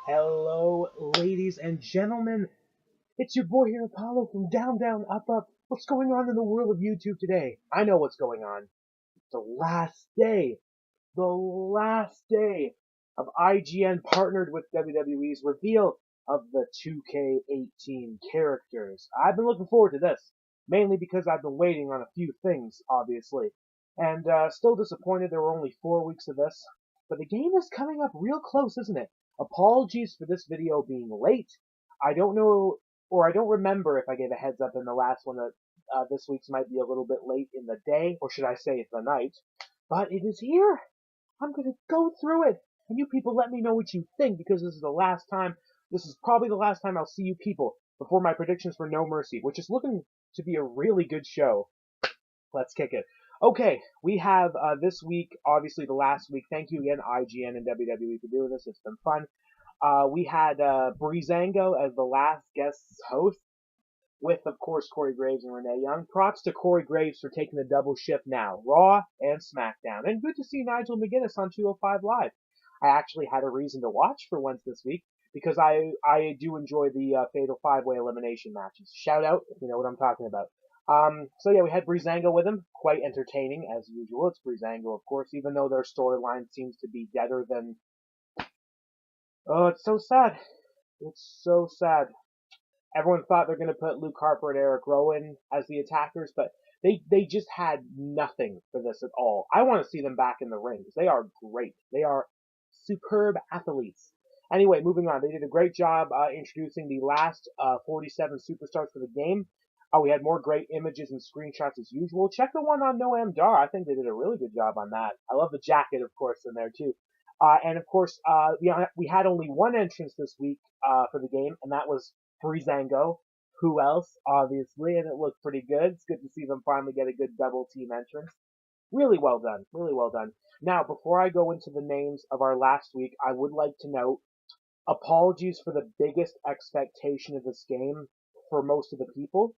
Hello, ladies and gentlemen. It's your boy here, Apollo, from Down, Down, Up, Up. What's going on in the world of YouTube today? I know what's going on. The last day of IGN partnered with WWE's reveal of the 2K18 characters. I've been looking forward to this, mainly because I've been waiting on a few things, obviously. And still disappointed there were only 4 weeks of this. But the game is coming up real close, isn't it? Apologies for this video being late. I don't know, or I don't remember if I gave a heads up in the last one that this week's might be a little bit late in the day, or should I say the night. But it is here. I'm going to go through it. And you people let me know what you think, because this is probably the last time I'll see you people before my predictions for No Mercy, which is looking to be a really good show. Let's kick it. Okay, we have this week, obviously the last week. Thank you again, IGN and WWE, for doing this. It's been fun. We had Breezango as the last guest host, with, of course, Corey Graves and Renee Young. Props to Corey Graves for taking the double shift now, Raw and SmackDown. And good to see Nigel McGuinness on 205 Live. I actually had a reason to watch for once this week, because I do enjoy the Fatal 5-Way elimination matches. Shout out if you know what I'm talking about. So yeah, we had Breezango with him. Quite entertaining, as usual. It's Breezango, of course, even though their storyline seems to be deader than... Oh, it's so sad. It's so sad. Everyone thought they're going to put Luke Harper and Eric Rowan as the attackers, but they just had nothing for this at all. I want to see them back in the ring, because they are great. They are superb athletes. Anyway, moving on. They did a great job introducing the last 47 superstars for the game. We had more great images and screenshots as usual. Check the one on Noam Dar. I think they did a really good job on that. I love the jacket, of course, in there too. And of course, we had only one entrance this week for the game, and that was Breezango. Who else? Obviously, and it looked pretty good. It's good to see them finally get a good double team entrance. Really well done. Really well done. Now, before I go into the names of our last week, I would like to note, apologies for the biggest expectation of this game for most of the people.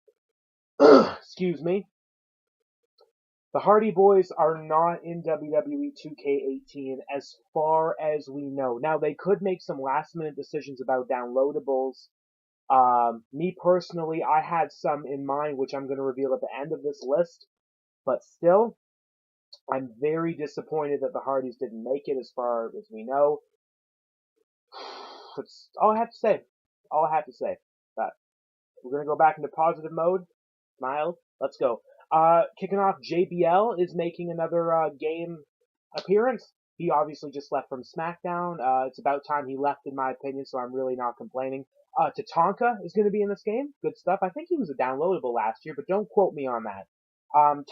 Excuse me. The Hardy Boys are not in WWE 2K18 as far as we know. Now, they could make some last-minute decisions about downloadables. Me personally, I had some in mind, which I'm going to reveal at the end of this list. But still, I'm very disappointed that the Hardys didn't make it as far as we know. That's all I have to say. All I have to say. But we're going to go back into positive mode. Smile. Let's go. Kicking off, JBL is making another game appearance. He obviously just left from SmackDown. It's about time he left, in my opinion, so I'm really not complaining. Tatanka is going to be in this game. Good stuff. I think he was a downloadable last year, but don't quote me on that.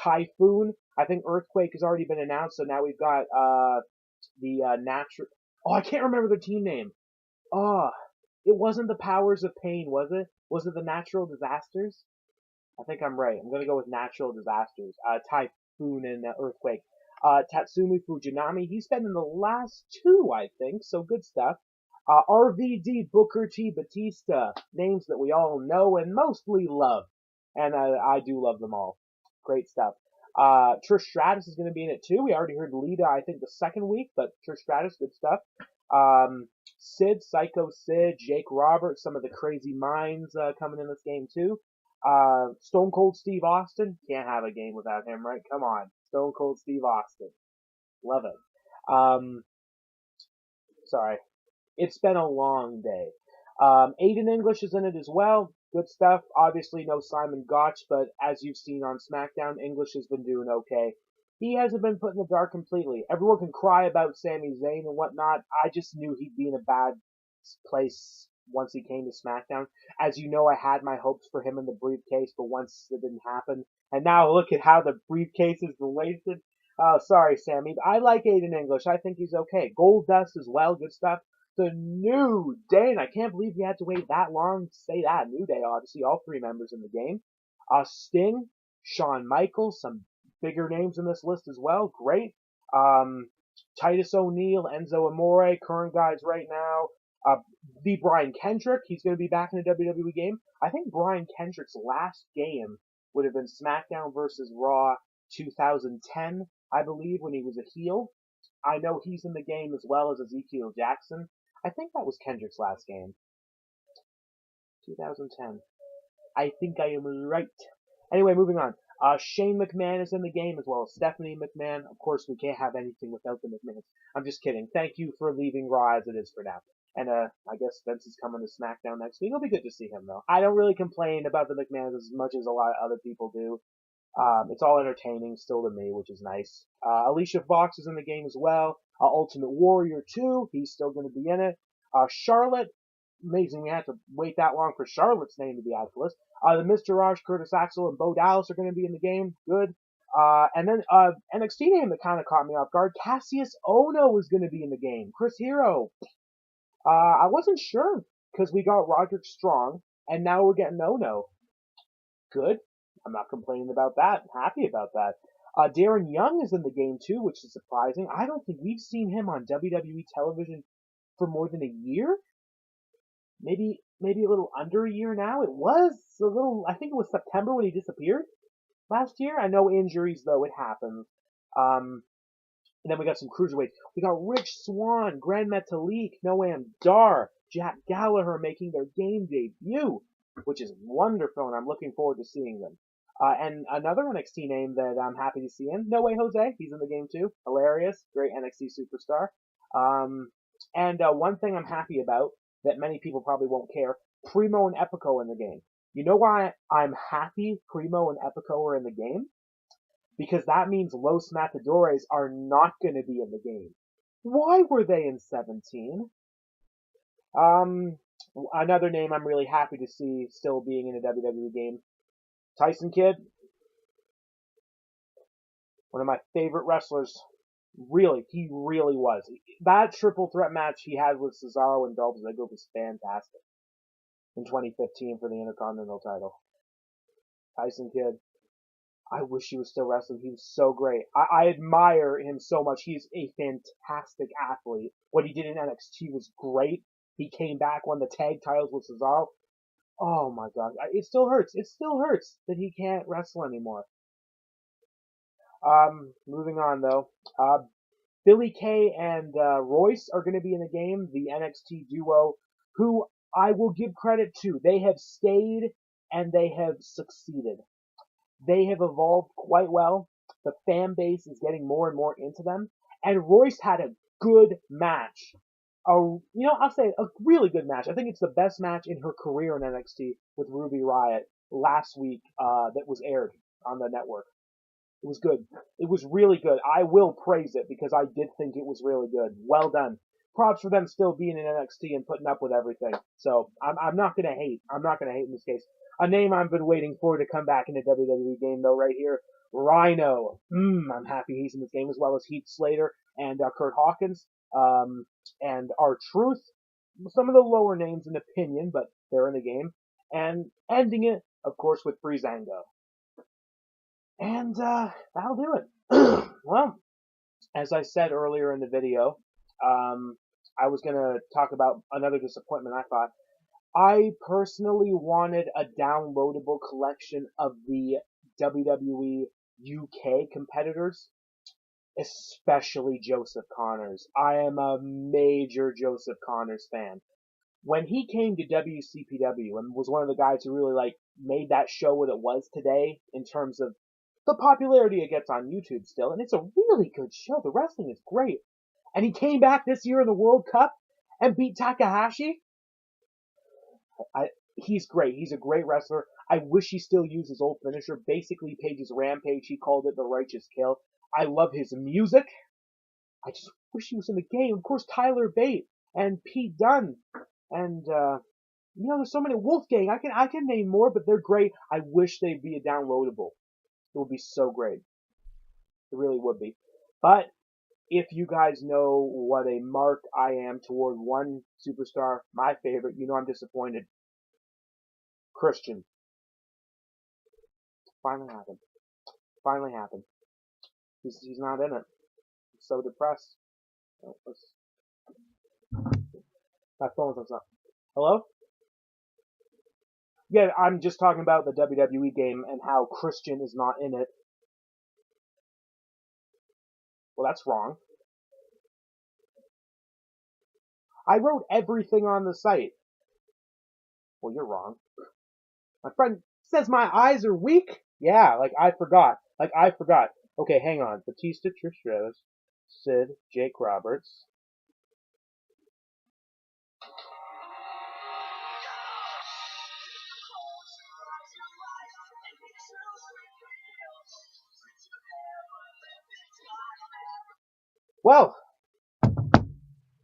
Typhoon. I think Earthquake has already been announced, so now we've got the natural... Oh, I can't remember the team name. Oh, it wasn't the Powers of Pain, was it? Was it the Natural Disasters? I think I'm right. I'm going to go with Natural Disasters. Typhoon and Earthquake. Tatsumi Fujinami, he's been in the last 2, I think, so good stuff. RVD, Booker T, Batista, names that we all know and mostly love. And I do love them all. Great stuff. Trish Stratus is going to be in it too. We already heard Lita, I think, the second week, but Trish Stratus, good stuff. Sid, Psycho Sid, Jake Roberts, some of the crazy minds coming in this game too. Stone Cold Steve Austin, can't have a game without him, right? Come on. Stone Cold Steve Austin. Love it. Sorry. It's been a long day. Aiden English is in it as well. Good stuff. Obviously no Simon Gotch, but as you've seen on SmackDown, English has been doing okay. He hasn't been put in the dark completely. Everyone can cry about Sami Zayn and whatnot. I just knew he'd be in a bad place once he came to SmackDown. As you know, I had my hopes for him in the briefcase, but once it didn't happen. And now look at how the briefcase is wasted. Oh, sorry, Sammy. I like Aiden English. I think he's okay. Gold Dust as well. Good stuff. The New Day, and I can't believe you had to wait that long to say that. New Day, obviously, all 3 members in the game. Sting, Shawn Michaels, some bigger names in this list as well. Great. Titus O'Neil, Enzo Amore, current guys right now. The Brian Kendrick, he's going to be back in a WWE game. I think Brian Kendrick's last game would have been SmackDown vs. Raw 2010, I believe, when he was a heel. I know he's in the game as well as Ezekiel Jackson. I think that was Kendrick's last game. 2010. I think I am right. Anyway, moving on. Shane McMahon is in the game as well as Stephanie McMahon. Of course, we can't have anything without the McMahons. I'm just kidding. Thank you for leaving Raw as it is for now. And I guess Vince is coming to SmackDown next week. It'll be good to see him, though. I don't really complain about the McMahons as much as a lot of other people do. It's all entertaining still to me, which is nice. Alicia Fox is in the game as well. Ultimate Warrior 2, he's still going to be in it. Charlotte, amazing we had to wait that long for Charlotte's name to be added to the list. The Mr. Raj, Curtis Axel, and Bo Dallas are going to be in the game. Good. And then NXT name that kind of caught me off guard. Cassius Ohno is going to be in the game. Chris Hero. I wasn't sure because we got Roderick Strong, and now we're getting Ohno. Good. I'm not complaining about that. I'm happy about that. Darren Young is in the game too, which is surprising. I don't think we've seen him on WWE television for more than a year. Maybe a little under a year now. It was a little, I think it was September when he disappeared last year. I know injuries though, it happens. And then we got some cruiserweights. We got Rich Swann, Grand Metalik, Noam Dar, Jack Gallagher making their game debut, which is wonderful, and I'm looking forward to seeing them. And another NXT name that I'm happy to see in, No Way Jose, he's in the game too. Hilarious, great NXT superstar. And one thing I'm happy about that many people probably won't care, Primo and Epico in the game. You know why I'm happy Primo and Epico are in the game? Because that means Los Matadores are not going to be in the game. Why were they in 17? Another name I'm really happy to see still being in a WWE game, Tyson Kidd. One of my favorite wrestlers. Really, he really was. That triple threat match he had with Cesaro and Dolph Ziggler was fantastic in 2015 for the Intercontinental title. Tyson Kidd. I wish he was still wrestling. He was so great. I admire him so much. He's a fantastic athlete. What he did in NXT was great. He came back, won the tag titles with Cesaro. Oh my god. It still hurts. It still hurts that he can't wrestle anymore. Moving on though. Billy Kay and Royce are going to be in the game, the NXT duo, who I will give credit to. They have stayed and they have succeeded. They have evolved quite well. The fan base is getting more and more into them. And Royce had a good match. I'll say a really good match. I think it's the best match in her career in NXT with Ruby Riott last week that was aired on the network. It was good. It was really good. I will praise it because I did think it was really good. Well done. Props for them still being in NXT and putting up with everything. So I'm not gonna hate. I'm not gonna hate in this case. A name I've been waiting for to come back in a WWE game though, right here, Rhino. I'm happy he's in this game as well as Heath Slater and Kurt Hawkins and R-Truth. Some of the lower names in opinion, but they're in the game. And ending it, of course, with Breezango. And that'll do it. Well, as I said earlier in the video, I was going to talk about another disappointment I thought. I personally wanted a downloadable collection of the WWE UK competitors, especially Joseph Connors. I am a major Joseph Connors fan. When he came to WCPW and was one of the guys who really made that show what it was today in terms of the popularity it gets on YouTube still, and it's a really good show. The wrestling is great. And he came back this year in the World Cup and beat Takahashi. He's great. He's a great wrestler. I wish he still used his old finisher. Basically, Page's Rampage, he called it the Righteous Kill. I love his music. I just wish he was in the game. Of course, Tyler Bate and Pete Dunne. And, there's so many. Wolfgang, I can name more, but they're great. I wish they'd be a downloadable. It would be so great. It really would be. But if you guys know what a mark I am toward one superstar, my favorite, I'm disappointed. Christian. Finally happened. Finally happened. He's not in it. I'm so depressed. My phone's up. Hello? Yeah, I'm just talking about the WWE game and how Christian is not in it. Well, that's wrong. I wrote everything on the site. Well, you're wrong. My friend says my eyes are weak? Yeah, like I forgot. Okay, hang on. Batista, Trish Stratus, Sid, Jake Roberts. Well,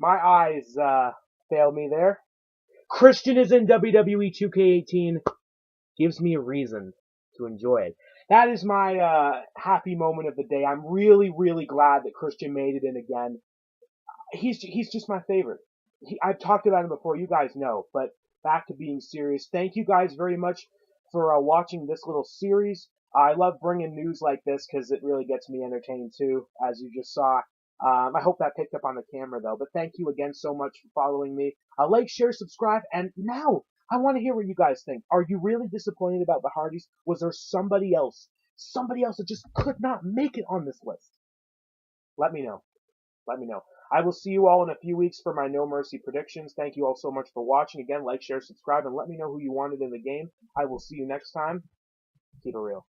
my eyes failed me there. Christian is in WWE 2K18. Gives me a reason to enjoy it. That is my happy moment of the day. I'm really, really glad that Christian made it in again. He's just my favorite. I've talked about him before, you guys know. But back to being serious. Thank you guys very much for watching this little series. I love bringing news like this because it really gets me entertained too, as you just saw. I hope that picked up on the camera though. But thank you again so much for following me. Like, share, subscribe, and now I want to hear what you guys think. Are you really disappointed about the Hardys? Was there somebody else that just could not make it on this list? Let me know. Let me know. I will see you all in a few weeks for my No Mercy predictions. Thank you all so much for watching. Again, like, share, subscribe, and let me know who you wanted in the game. I will see you next time. Keep it real.